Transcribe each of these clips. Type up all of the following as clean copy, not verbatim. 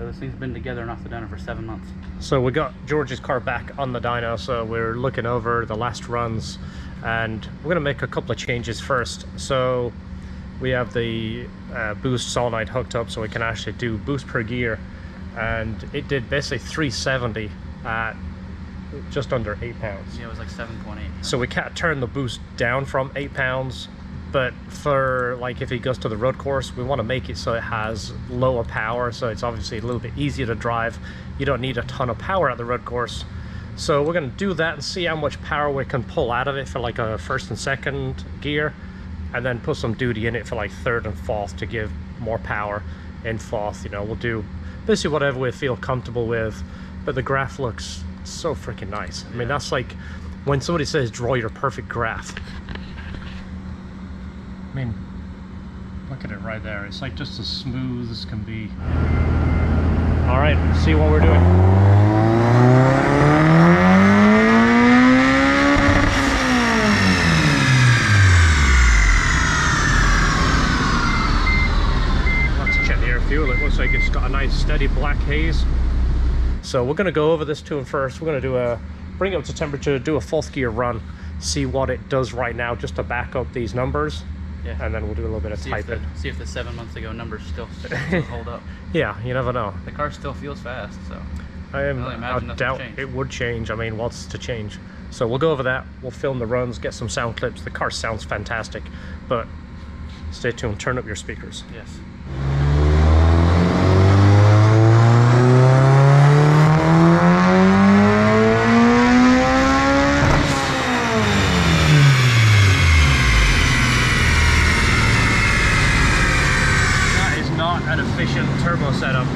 So this thing's been together and off the dyno for 7 months. So we got George's car back on the dyno, so we're looking over the last runs, and we're gonna make a couple of changes first. So we have the boost solenoid hooked up, so we can actually do boost per gear, and it did basically 370 at just under 8 pounds. Yeah, it was like 7.8. So we can't turn the boost down from 8 pounds, but for like if he goes to the road course, we want to make it so it has lower power, so it's obviously a little bit easier to drive. You don't need a ton of power at the road course. So we're going to do that and see how much power we can pull out of it for like a first and second gear, and then put some duty in it for like third and fourth to give more power in fourth. You know, we'll do basically whatever we feel comfortable with, but the graph looks so freaking nice. I mean, that's like when somebody says draw your perfect graph. I mean, look at it right there. It's like just as smooth as can be. All right, let's see what we're doing. Let's check the air fuel. It looks like it's got a nice steady black haze. So we're gonna go over this to him first. We're gonna do bring it up to temperature, do a fourth gear run, see what it does right now just to back up these numbers. Yeah. And then we'll do a little bit of typing. See if the 7 months ago numbers still hold up. Yeah, you never know. The car still feels fast, so I doubt it would change. I mean, what's to change? So we'll go over that. We'll film the runs, get some sound clips. The car sounds fantastic, but stay tuned. Turn up your speakers. Yes. Turbo setup.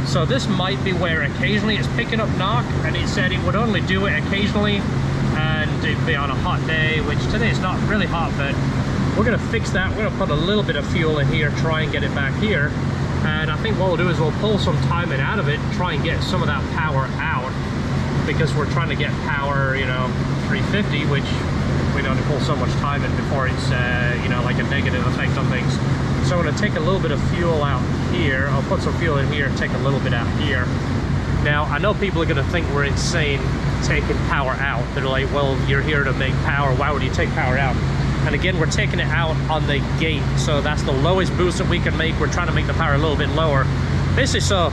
So this might be where occasionally it's picking up knock, and it said it would only do it occasionally and it'd be on a hot day, which today is not really hot, but we're going to fix that. We're going to put a little bit of fuel in here, try and get it back here, and I think what we'll do is we'll pull some timing out of it and try and get some of that power out, because we're trying to get power, you know, 350, which we don't pull so much timing before it's you know, like a negative effect on things. So I'm going to take a little bit of fuel out here. I'll put some fuel in here and take a little bit out here. Now, I know people are going to think we're insane taking power out. They're like, well, you're here to make power. Why would you take power out? And again, we're taking it out on the gate. So that's the lowest boost that we can make. We're trying to make the power a little bit lower. Basically, so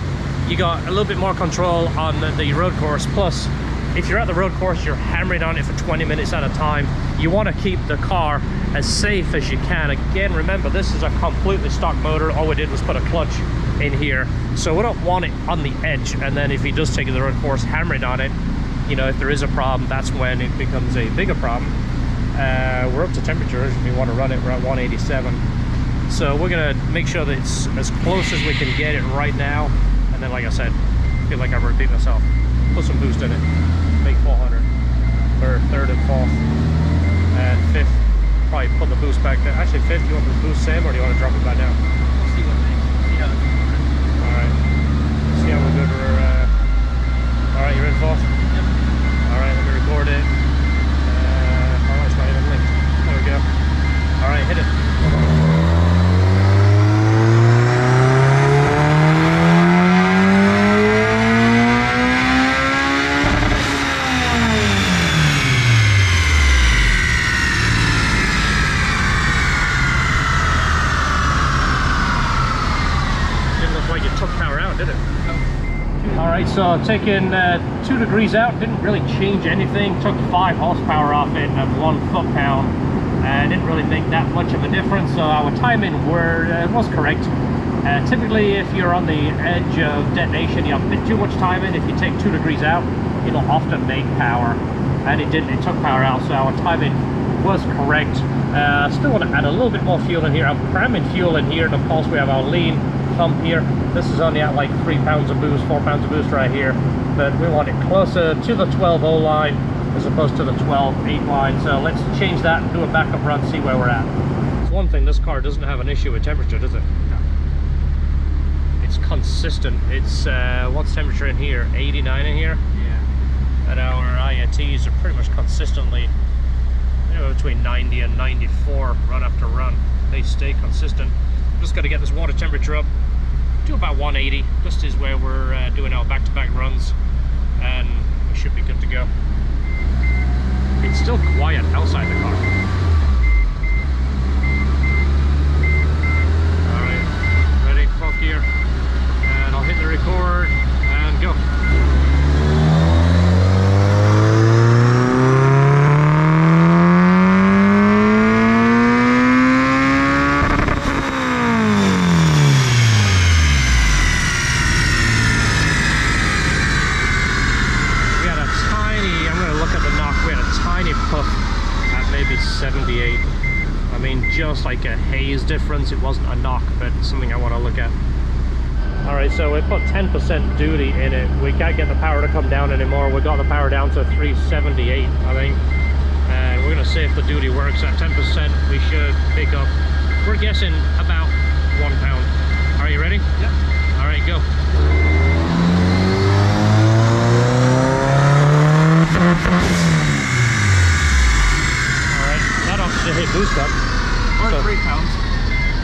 you got a little bit more control on the road course. Plus, if you're at the road course, you're hammering on it for 20 minutes at a time. You want to keep the car as safe as you can. Again, remember, this is a completely stock motor. All we did was put a clutch in here. So we don't want it on the edge. And then if he does take the road course hammering on it, you know, if there is a problem, that's when it becomes a bigger problem. We're up to temperatures. If we want to run it, we're at 187. So we're going to make sure that it's as close as we can get it right now. And then, like I said, I feel like I'm repeating myself. Put some boost in it. Make 400 for third and fourth. And fifth, probably put the boost back there. Actually, fifth, you want the boost same, or do you want to drop it back down? We'll see what it makes. See how it's going. Alright. See how we're good. Alright, you're in fourth? Yep. Alright, let me record it. Oh, it's not even linked. There we go. Alright, hit it. Alright, so taking 2 degrees out, didn't really change anything. Took 5 horsepower off it and 1 foot-pound. Didn't really make that much of a difference, so our timing was correct. Typically, if you're on the edge of detonation, you have a bit too much timing. If you take 2 degrees out, it'll often make power. And it didn't, it took power out, so our timing was correct. Still want to add a little bit more fuel in here. I'm cramming fuel in here, and of course we have our lean pump here. This is only at like 3 pounds of boost, 4 pounds of boost right here, but we want it closer to the 12.0 line as opposed to the 12.8 line. So let's change that and do a backup run, see where we're at. It's one thing, this car doesn't have an issue with temperature, does it? No. It's consistent. It's what's temperature in here? 89 in here? Yeah. And our IATs are pretty much consistently, you know, between 90 and 94 run after run. They stay consistent. Just got to get this water temperature up. do about 180. This is where we're doing our back-to-back runs, and we should be good to go. It's still quiet outside the car. Alright, ready, 4th gear, and I'll hit the record and go. Puff at maybe 78. I mean, just like a haze difference. It wasn't a knock, but something I want to look at. Alright, so we put 10% duty in it. We can't get the power to come down anymore. We got the power down to 378, I think. And we're going to see if the duty works. At 10%, we should pick up, we're guessing, about 1 pound. Are you ready? Yep. Alright, go. To hit boost up. Or so, 3 pounds.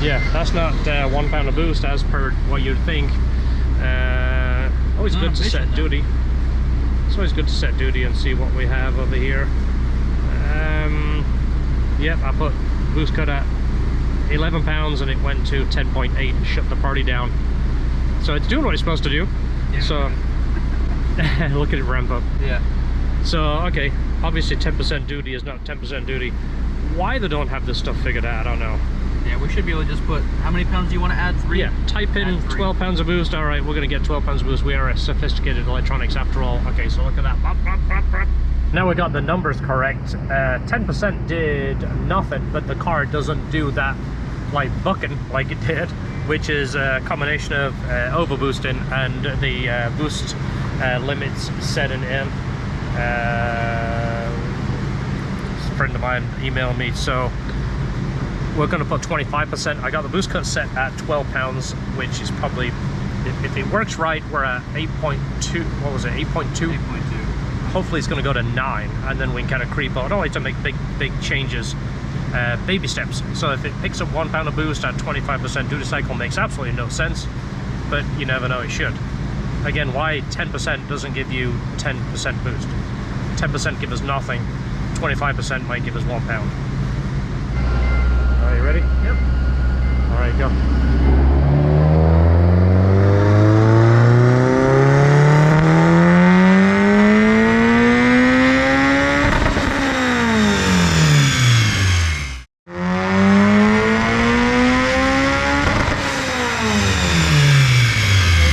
Yeah, that's not 1 pound of boost as per what you'd think. Always good to set duty. It's always good to set duty and see what we have over here. Yep, I put boost cut at 11 pounds and it went to 10.8, shut the party down. So it's doing what it's supposed to do. Yeah. So look at it ramp up. Yeah. So okay, obviously 10% duty is not 10% duty. Why they don't have this stuff figured out, I don't know. Yeah, we should be able to just put, how many pounds do you want to add? 3? Yeah, type in 12 pounds of boost. All right, we're going to get 12 pounds of boost. We are a sophisticated electronics after all. Okay, so look at that. Now we got the numbers correct. 10% did nothing, but the car doesn't do that like bucking like it did, which is a combination of overboosting and the boost limits setting in. Friend of mine emailed me, so we're going to put 25%. I got the boost cut set at 12 pounds, which is probably, if it works right, we're at 8.2. What was it? 8.2. 8.2. Hopefully it's going to go to 9, and then we can kind of creep out. I don't like to make big changes, baby steps. So if it picks up 1 pound of boost at 25% duty cycle, makes absolutely no sense, but you never know, it should. Again, why 10% doesn't give you 10% boost? 10% gives us nothing. 25% might give us 1 pound. Are you ready? Yep. All right, go. We're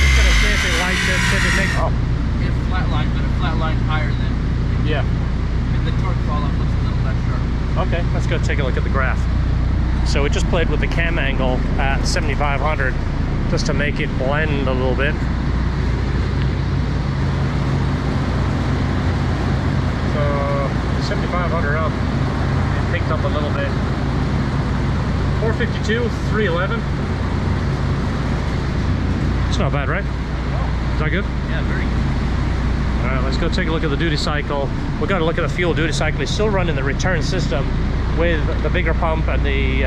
just gonna see if it likes it, see if it makes. Oh. It flatlined, but it flatlined higher than. Yeah. The torque fall off looks a little less sharp. Okay, let's go take a look at the graph. So we just played with the cam angle at 7500 just to make it blend a little bit. So 7500 up, it picked up a little bit. 452, 311. It's not bad, right? Is that good? Yeah, very good. Alright, let's go take a look at the duty cycle. We've got to look at the fuel duty cycle. It's still running the return system with the bigger pump and the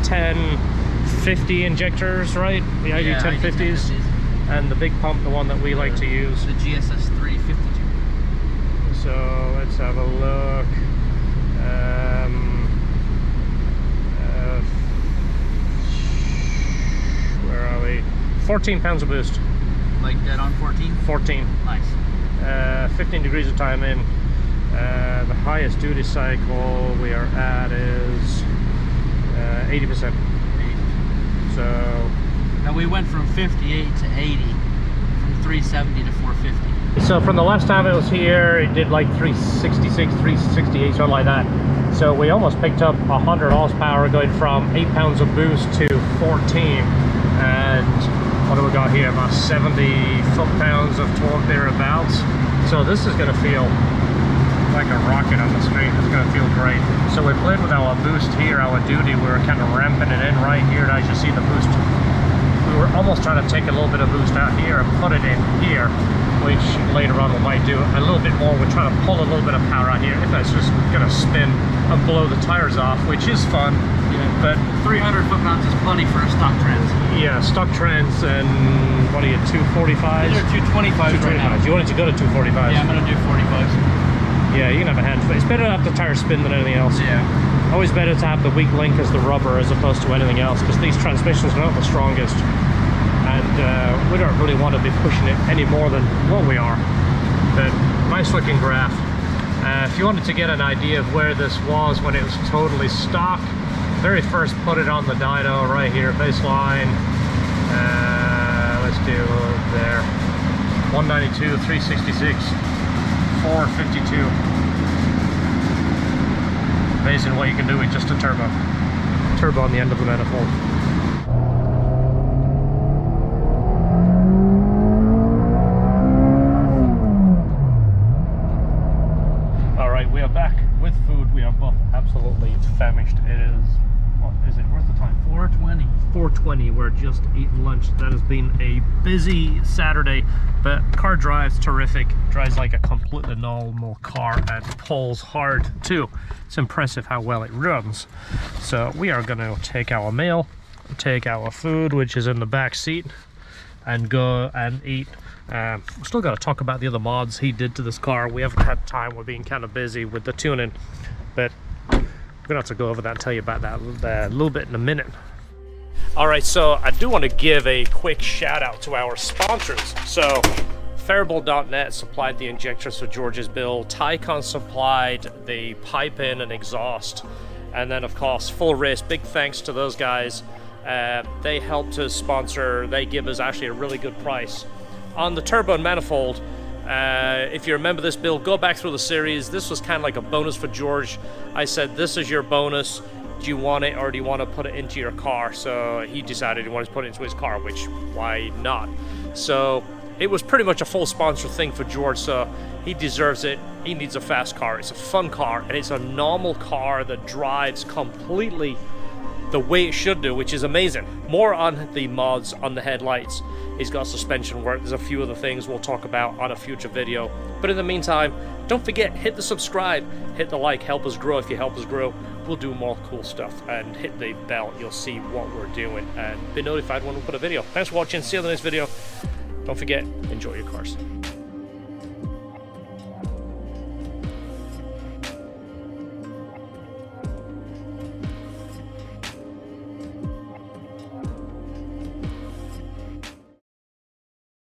1050 injectors, right? The ID 1050s. And the big pump, the one that we like to use. The GSS 352. So let's have a look. Where are we? 14 pounds of boost. Like that on 14? 14. Nice. 15 degrees of time in. The highest duty cycle we are at is 80%. So now we went from 58 to 80, from 370 to 450. So from the last time it was here, it did like 366, 368, something like that. So we almost picked up 100 horsepower going from 8 pounds of boost to 14. And what do we got here? About 70 foot-pounds of torque thereabouts. So this is going to feel like a rocket on the street. It's going to feel great. So we played with our boost here, our duty. We were kind of ramping it in right here. As you see the boost, we were almost trying to take a little bit of boost out here and put it in here, which later on we might do a little bit more. We're trying to pull a little bit of power out here. If that's just going to spin and blow the tires off, which is fun. Yeah, but 300 foot-pounds is plenty for a stock trans. yeah, stock trends and what are you, 245s? These are 225s right now. You wanted to go to 245s? Yeah, I'm gonna do 45s. Yeah, you can have a handful. It's better to have the tire spin than anything else. Yeah. Always better to have the weak link as the rubber as opposed to anything else, because these transmissions are not the strongest, and we don't really want to be pushing it any more than what we are. But nice looking graph. If you wanted to get an idea of where this was when it was totally stock, very first put it on the dyno right here, baseline. Let's do there. 192, 366, 452. Amazing what you can do with just a turbo. Turbo on the end of the manifold. Alright, we are back with food. We are both absolutely famished. It is, what is it? Where's the time? 4:20. 4:20. We're just eating lunch. That has been a busy Saturday, but car drives terrific. Drives like a completely normal car and pulls hard too. It's impressive how well it runs. So we are going to take our meal, take our food, which is in the back seat, and go and eat. We've still got to talk about the other mods he did to this car. We haven't had time. We're being kind of busy with the tuning, but we're gonna have to go over that and tell you about that a little bit in a minute. All right, so I do want to give a quick shout out to our sponsors. So Faribault.net supplied the injectors for George's build. Tycon supplied the pipe in and exhaust, and then of course Full Race. Big thanks to those guys. They helped us sponsor. They give us actually a really good price on the turbo and manifold. If you remember this build, go back through the series. This was kind of like a bonus for George. I said, this is your bonus. Do you want it, or do you want to put it into your car? So he decided he wanted to put it into his car, which, why not? So it was pretty much a full sponsor thing for George, so he deserves it. He needs a fast car. It's a fun car, and it's a normal car that drives completely the way it should do, which is amazing. More on the mods on the headlights. He's got suspension work. There's a few other things we'll talk about on a future video. But in the meantime, don't forget, hit the subscribe, hit the like, help us grow. If you help us grow, we'll do more cool stuff, and hit the bell. You'll see what we're doing and be notified when we put a video. Thanks for watching. See you in the next video. Don't forget, enjoy your cars.